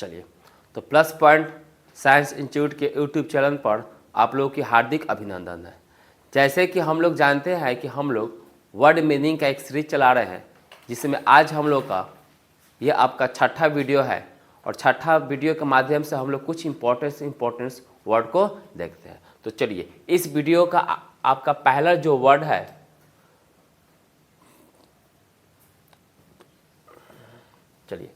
चलिए, तो plus point science institute के यूट्यूब चैनल पर आप लोगों की हार्दिक अभिनंदन है। जैसे कि हम लोग जानते हैं कि हम लोग वर्ड मीनिंग का एक सीरीज चला रहे हैं, जिसमें आज हम लोग का ये आपका छठा वीडियो है और छठा वीडियो के माध्यम से हम लोग कुछ इंपॉर्टेंस वर्ड को देखते हैं। तो चलिए, इस वीडियो का आपका पहला जो वर्ड है, चलिए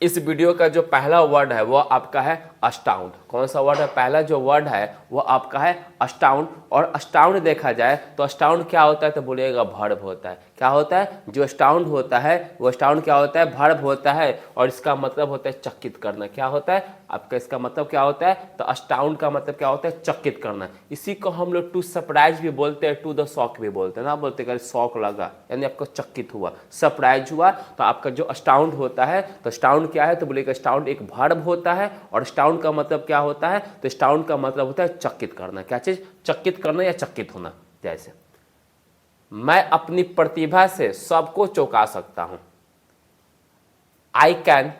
इस वीडियो का जो पहला वर्ड है वो आपका है अस्टाउंड। कौन सा वर्ड है? पहला जो वर्ड है वो आपका है अस्टाउंड। और अस्टाउंड देखा जाए तो अस्टाउंड क्या होता है? तो बोलिएगा वर्ब होता है। क्या होता है? जो अस्टाउंड होता है वो अस्टाउंड क्या होता है? वर्ब होता है और इसका मतलब होता है चकित करना। क्या होता है आपका? इसका मतलब क्या होता है? तो अस्टाउंड का मतलब क्या होता है? चकित करना। इसी को हम लोग टू सरप्राइज भी बोलते हैं, टू द शॉक भी बोलते हैं ना, बोलते हैं शॉक लगा यानी आपको चकित हुआ, सरप्राइज हुआ। तो आपका जो अस्टाउंड होता है, तो अस्टाउंड क्या है? तो बोलिएगा अस्टाउंड एक वर्ब होता है और अस्टाउंड का मतलब क्या होता है? तो अस्टाउंड का मतलब होता है चकित करना। क्या चीज? चकित करना या चकित होना। जैसे मैं अपनी प्रतिभा से सबको चौंका सकता हूं। I can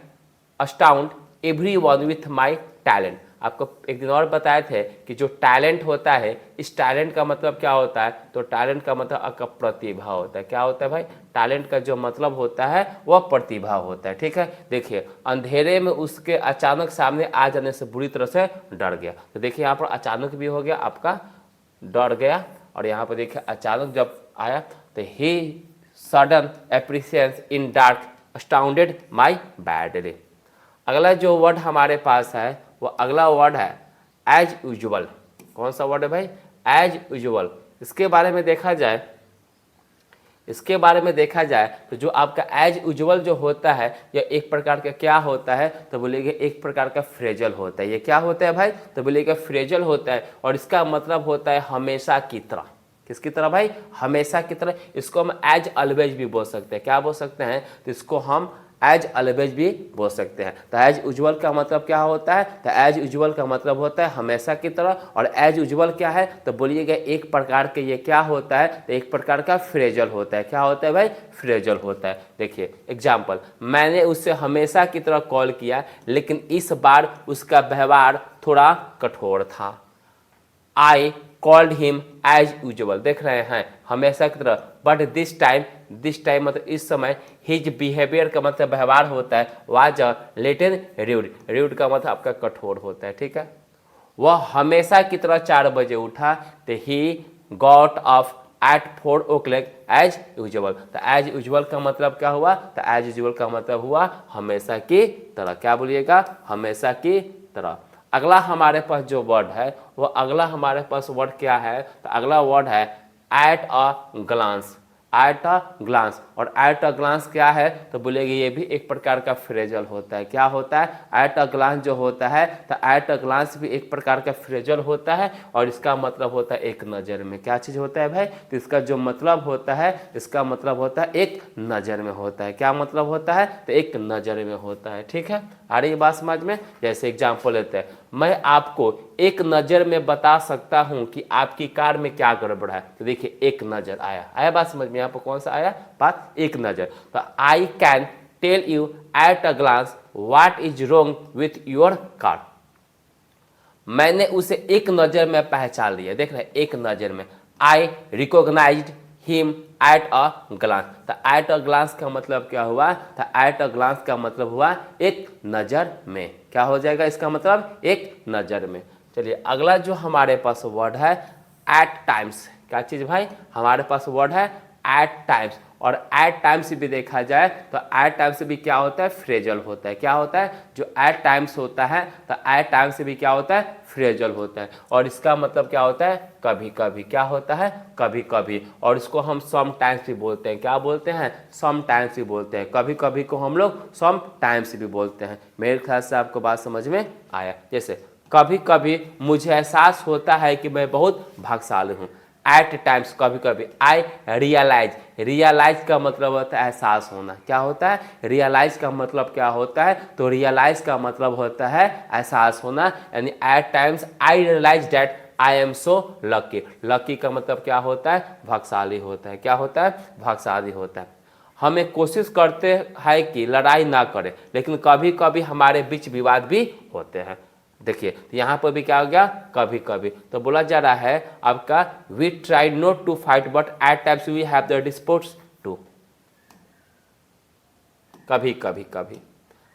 astound everyone with my talent. आपको एक दिन और बताए थे कि जो टैलेंट होता है, इस टैलेंट का मतलब क्या होता है? तो टैलेंट का मतलब आपका प्रतिभा होता है। क्या होता है भाई? टैलेंट का जो मतलब होता है वह प्रतिभा होता है। ठीक है, देखिए अंधेरे में उसके अचानक सामने आ जाने से बुरी तरह से डर गया। तो देखिए यहाँ पर अचानक भी हो गया, आपका डर गया, और यहाँ पर देखिए अचानक जब आया तो ही sudden appearance in dark astounded my badly. अगला जो वर्ड हमारे पास है वो अगला वर्ड है एज यूजुअल। कौन सा वर्ड है भाई? As usual. इसके बारे में देखा जाए तो जो आपका एज यूजुअल जो होता है यह एक प्रकार का क्या होता है? तो बोलिएगा एक प्रकार का फ्रेजल होता है। ये क्या होता है भाई? तो बोलिएगा फ्रेजल होता है और इसका मतलब होता है हमेशा की तरह। किसकी तरह भाई? हमेशा की तरह। इसको हम एज ऑलवेज भी बोल सकते हैं। क्या बोल सकते हैं? तो इसको हम एज ऑलवेज भी बोल सकते हैं। तो एज यूजुअल का मतलब क्या होता है? तो एज यूजुअल का मतलब होता है हमेशा की तरह। और एज यूजुअल क्या है? तो बोलिएगा एक प्रकार के ये क्या होता है? तो एक प्रकार का फ्रेजल होता है। क्या होता है भाई? फ्रेजल होता है। देखिए एग्जाम्पल, मैंने उससे हमेशा की तरह कॉल किया लेकिन इस बार उसका व्यवहार थोड़ा कठोर था। I called him as usual. देख रहे हैं हमेशा की तरह, बट दिस टाइम मतलब इस समय, हिज बिहेवियर का मतलब व्यवहार होता है, was a little rude. Rude का मतलब आपका कठोर होता है। ठीक है, वह हमेशा की तरह 4 बजे उठा। तो he got up at 4 o'clock as usual. तो एज यूजुअल का मतलब क्या हुआ? तो एज यूजुअल का मतलब हुआ हमेशा की तरह। क्या बोलिएगा? हमेशा की तरह। अगला हमारे पास जो वर्ड है वो अगला हमारे पास वर्ड क्या है? तो अगला वर्ड है at a glance. At a glance. और एट अ ग्लांस क्या है? तो बोलेंगे ये भी एक प्रकार का फ्रेजल होता है। क्या होता है? एट अ ग्लांस जो होता है, तो एट अ ग्लांस भी एक प्रकार का फ्रेजल होता है और इसका मतलब होता है एक नज़र में। क्या चीज़ होता है भाई? तो इसका जो मतलब होता है, इसका मतलब होता है एक नज़र में होता है। क्या मतलब होता है? तो एक नज़र में होता है। ठीक है, आ रही बात समझ में? जैसे एग्जाम्पल लेते हैं, मैं आपको एक नज़र में बता सकता हूं कि आपकी कार में क्या गड़बड़ है। तो देखिए एक नज़र आया बात समझ में? यहाँ पर कौन सा आया बात? एक नज़र। तो I can tell you at a glance what is wrong with your car. मैंने उसे एक नज़र में पहचान लिया। देख रहे एक नज़र में। I recognised him at a glance. तो एट अ ग्लांस का मतलब क्या हुआ? तो एट अ ग्लांस का मतलब हुआ एक नज़र में। क्या हो जाएगा इसका मतलब? एक नज़र में। चलिए अगला जो हमारे पास वर्ड है एट टाइम्स। क्या चीज़ भाई? हमारे पास वर्ड है एट टाइम्स। और एट टाइम्स भी देखा जाए तो एट टाइम्स भी क्या होता है? फ्रेजल होता है। क्या होता है? जो एट टाइम्स होता है तो एट टाइम्स भी क्या होता है? फ्रेजल होता है और इसका मतलब क्या होता है? कभी कभी। क्या होता है? कभी कभी। और इसको हम सम टाइम्स भी बोलते हैं। क्या बोलते हैं? सम टाइम्स भी बोलते हैं। कभी कभी को हम लोग सम टाइम्स भी बोलते हैं। मेरे ख्याल से आपको बात समझ में आया। जैसे कभी कभी मुझे एहसास होता है कि मैं बहुत भाग्यशाली हूँ। एट टाइम्स कभी कभी। आई रियलाइज का मतलब होता है एहसास होना। क्या होता है? रियलाइज का मतलब क्या होता है? तो रियलाइज का मतलब होता है एहसास होना। यानी at times I realise that I am so lucky. Lucky का मतलब क्या होता है? भाग्यशाली होता है। क्या होता है? भाग्यशाली होता है। हमें कोशिश करते हैं कि लड़ाई ना करें, लेकिन कभी कभी हमारे बीच विवाद भी होते हैं। देखिए तो यहाँ पर भी क्या हो गया, कभी कभी। तो बोला जा रहा है आपका we try not to fight but at times we have the disputes too, कभी कभी कभी।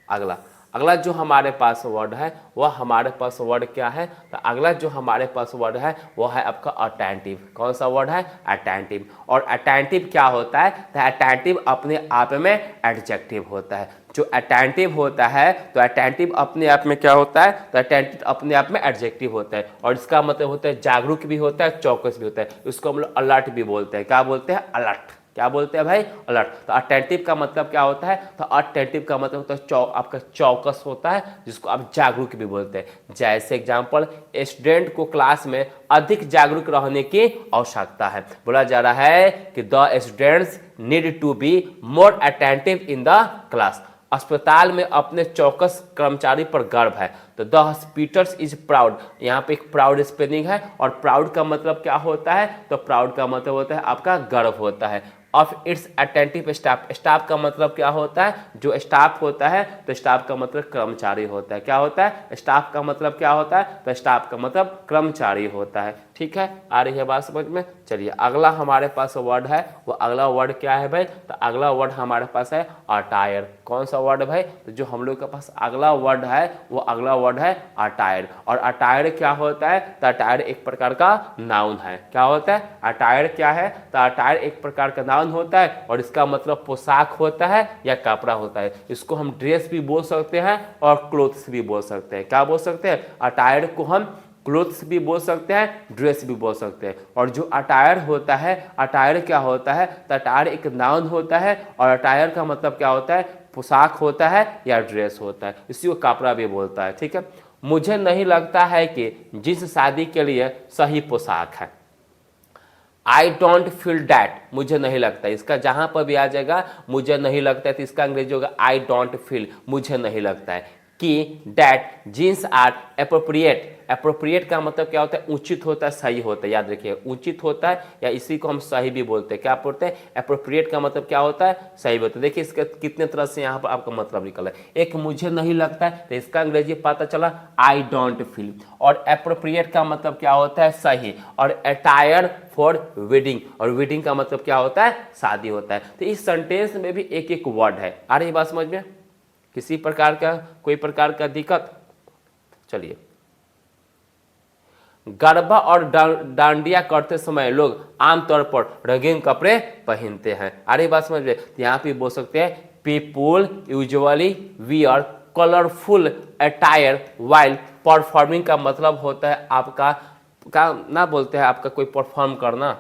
अगला अगला जो हमारे पास वर्ड है वह हमारे पास वर्ड क्या है, तो अगला जो हमारे पास वर्ड है वो है आपका अटेंटिव। कौन सा वर्ड है, अटेंटिव। और अटेंटिव क्या होता है, तो अटेंटिव अपने आप में एडजेक्टिव होता है। जो अटेंटिव होता है तो अटेंटिव अपने आप में क्या होता है, तो अटेंटिव अपने आप में एडजेक्टिव होता है, और इसका मतलब होता है जागरूक भी होता है, चौकस भी होता है। इसको हम लोग अलर्ट भी बोलते हैं। क्या बोलते हैं, अलर्ट। क्या बोलते हैं भाई, अलर्ट। तो अटेंटिव का मतलब क्या होता है, तो अटेंटिव का मतलब होता है आपका चौकस होता है, जिसको आप जागरूक भी बोलते हैं। जैसे एग्जांपल, स्टूडेंट को क्लास में अधिक जागरूक रहने की आवश्यकता है। बोला जा रहा है कि the students need to be more attentive in the class. अस्पताल में अपने चौकस कर्मचारी पर गर्व है। तो द हॉस्पिटल्स इज प्राउड, यहाँ पे एक प्राउड स्पेलिंग है, और प्राउड का मतलब क्या होता है, तो प्राउड का मतलब होता है आपका गर्व होता है of its attentive staff. Staff का मतलब क्या होता है, जो स्टाफ होता है, तो स्टाफ का मतलब कर्मचारी होता है। क्या होता है, स्टाफ का मतलब क्या होता है, तो स्टाफ का मतलब कर्मचारी होता है। ठीक है, आ रही है बात समझ में। चलिए अगला हमारे पास वर्ड है, वो अगला वर्ड क्या है भाई, तो अगला वर्ड हमारे पास है अटायर। कौन सा वर्ड भाई, तो जो हम लोग के पास अगला वर्ड है वो अगला वर्ड है अटायर। और अटायर क्या होता है, तो अटायर एक प्रकार का नाउन है। क्या होता है, अटायर क्या है, तो अटायर एक प्रकार का नाउन होता है, और इसका मतलब पोशाक होता है या कपड़ा होता है। इसको हम ड्रेस भी बोल सकते हैं और क्लोथ्स भी बोल सकते हैं। क्या बोल सकते हैं, अटायर को हम क्लोथ्स भी बोल सकते हैं, ड्रेस भी बोल सकते हैं। और जो अटायर होता है, अटायर क्या होता है, तो अटायर एक नाउन होता है, और अटायर का मतलब क्या होता है, पोशाक होता है या ड्रेस होता है। इसी को कपड़ा भी बोलता है। ठीक है, मुझे नहीं लगता है कि जिस शादी के लिए सही पोशाक है। आई डोंट फील डैट, मुझे नहीं लगता। इसका जहां पर भी आ जाएगा मुझे नहीं लगता है, तो इसका अंग्रेजी होगा आई डोंट फील, मुझे नहीं लगता है कि that jeans are appropriate. Appropriate का मतलब क्या होता है, उचित होता है, सही होता है। याद रखिए, उचित होता है, या इसी को हम सही भी बोलते हैं। क्या बोलते हैं, एप्रोप्रिएट का मतलब क्या होता है, सही होता है। देखिए इसके कितने तरह से यहाँ पर आपका मतलब निकला है। एक मुझे नहीं लगता है, तो इसका अंग्रेजी पता चला आई डोंट फील। और एप्रोप्रिएट का मतलब क्या होता है, सही। और अटायर फॉर वेडिंग, और वेडिंग का मतलब क्या होता है, शादी होता है। तो इस सेंटेंस में भी एक एक वर्ड है। आ रही बात समझ में, किसी प्रकार का कोई प्रकार का दिक्कत। चलिए, गरबा और डांडिया करते समय लोग आमतौर पर रंगीन कपड़े पहनते हैं। आ रही बात समझ में, तो यहाँ पे बोल सकते हैं people usually wear colourful attire while performing. का मतलब होता है आपका का ना बोलते हैं आपका कोई परफॉर्म करना।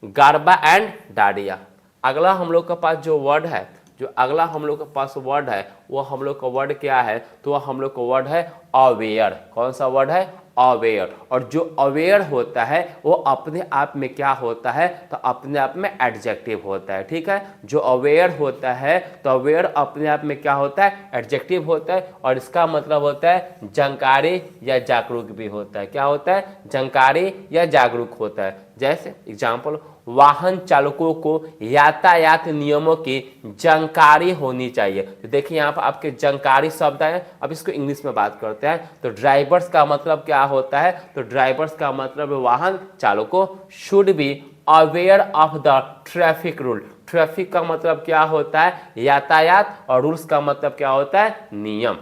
गरबा एंड डांडिया। अगला हम लोग के पास जो वर्ड है, जो अगला हम लोग के पास वर्ड है, वो हम लोग का वर्ड क्या है, तो वह हम लोग का वर्ड है अवेयर। कौन सा वर्ड है, अवेयर। और जो अवेयर होता है वो अपने आप में क्या होता है, तो अपने आप में एडजेक्टिव होता है। ठीक है, जो अवेयर होता है तो अवेयर अपने आप में क्या होता है, एडजेक्टिव होता है, और इसका मतलब होता है जानकारी या जागरूक भी होता है। क्या होता है, जानकारी या जागरूक होता है। जैसे एग्जाम्पल, वाहन चालकों को यातायात नियमों की जानकारी होनी चाहिए। तो देखिए यहाँ पर आपके जानकारी शब्द है। अब इसको इंग्लिश में बात करते हैं। तो ड्राइवर्स का मतलब क्या होता है, तो ड्राइवर्स का मतलब वाहन चालकों should be aware of the traffic rule. Traffic का मतलब क्या होता है, यातायात, और रूल्स का मतलब क्या होता है, नियम।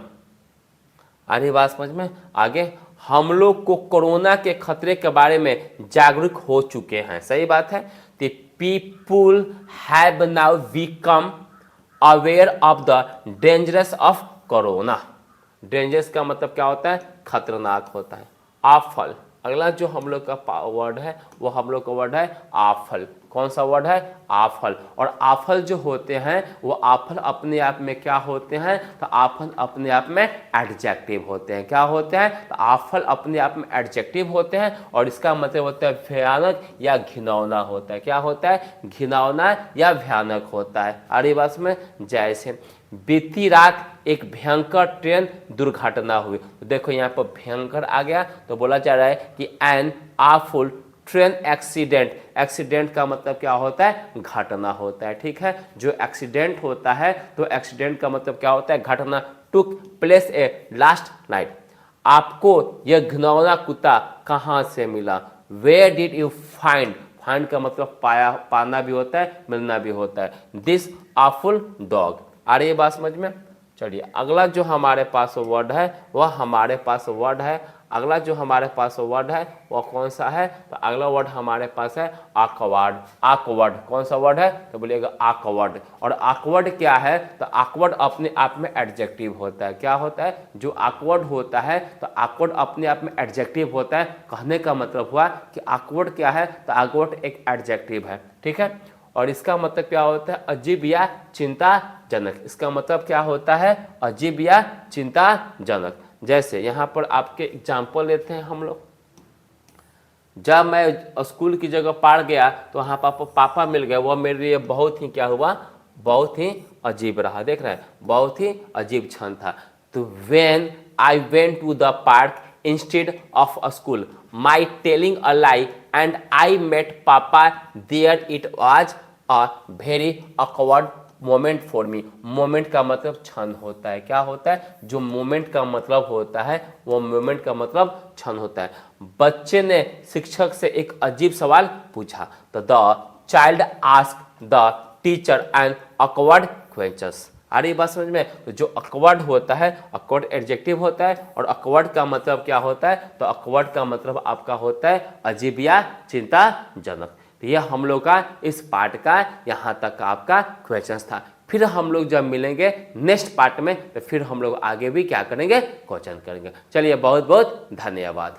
आ रही बात समझ में। आगे, हम लोग को कोरोना के खतरे के बारे में जागरूक हो चुके हैं। सही बात है। तो people have now become aware of the dangerous of corona. Dangerous का मतलब क्या होता है, खतरनाक होता है। आफल, अगला जो हम लोग का वर्ड है वो हम लोग का वर्ड है आफल। कौन सा वर्ड है, आफल। और आफल जो होते हैं वो आफल अपने आप में क्या होते हैं, तो आफल अपने आप में एडजेक्टिव होते हैं। क्या होते हैं, तो आफल अपने आप में एडजेक्टिव होते हैं, और इसका मतलब होता है भयानक या घिनौना होता है। क्या होता है, घिनौना या भयानक होता है। अरे बस में, जैसे बीती रात एक भयंकर ट्रेन दुर्घटना हुई। तो देखो यहाँ पर भयंकर आ गया, तो बोला जा रहा है कि an awful train accident, accident का मतलब क्या होता है, घटना होता है, ठीक है। जो एक्सीडेंट होता है तो एक्सीडेंट का मतलब क्या होता है, घटना। Took place a last night, आपको यह घिनौना कुत्ता कहाँ से मिला। Where did you find, find का मतलब पाया, पाना भी होता है, मिलना भी होता है। दिस ऑफुल डॉग, आ रही है बात समझ में। चलिए अगला जो हमारे पास वर्ड है वह हमारे पास वर्ड है, अगला जो हमारे पास वर्ड है वह कौन सा है, तो अगला वर्ड हमारे पास है ऑकवर्ड। ऑकवर्ड कौन सा वर्ड है, तो बोलिएगा ऑकवर्ड। और ऑकवर्ड क्या है, तो ऑकवर्ड अपने आप में एडजेक्टिव होता है। क्या होता है, जो ऑकवर्ड होता है तो ऑकवर्ड अपने आप में एडजेक्टिव होता है। कहने का मतलब हुआ कि ऑकवर्ड क्या है, तो ऑकवर्ड एक एडजेक्टिव है, ठीक है। और इसका मतलब क्या होता है, अजीब या चिंताजनक। इसका मतलब क्या होता है, अजीब या चिंताजनक। जैसे यहाँ पर आपके एग्जाम्पल लेते हैं हम लोग। जब मैं स्कूल की जगह पार गया तो वहाँ पापा मिल गए, वह मेरे लिए बहुत ही क्या हुआ, बहुत ही अजीब रहा। देख रहे हैं, बहुत ही अजीब क्षण था। तो when I went to the park instead of a school, my telling a lie and I met पापा there, it was a very awkward moment for me. Moment का मतलब क्षण होता है। क्या होता है, जो मोमेंट का मतलब होता है वो मोमेंट का मतलब क्षण होता है। बच्चे ने शिक्षक से एक अजीब सवाल पूछा, तो the child asked the teacher an awkward questions. आ रही बात समझ में। तो जो ऑकवर्ड होता है, ऑकवर्ड एडजेक्टिव होता है, और ऑकवर्ड का मतलब क्या होता है, तो ऑकवर्ड का मतलब आपका होता है अजीब या चिंताजनक। तो यह हम लोग का इस पार्ट का यहाँ तक का आपका क्वेश्चन था। फिर हम लोग जब मिलेंगे नेक्स्ट पार्ट में तो फिर हम लोग आगे भी क्या करेंगे, क्वेश्चन करेंगे। चलिए बहुत बहुत धन्यवाद।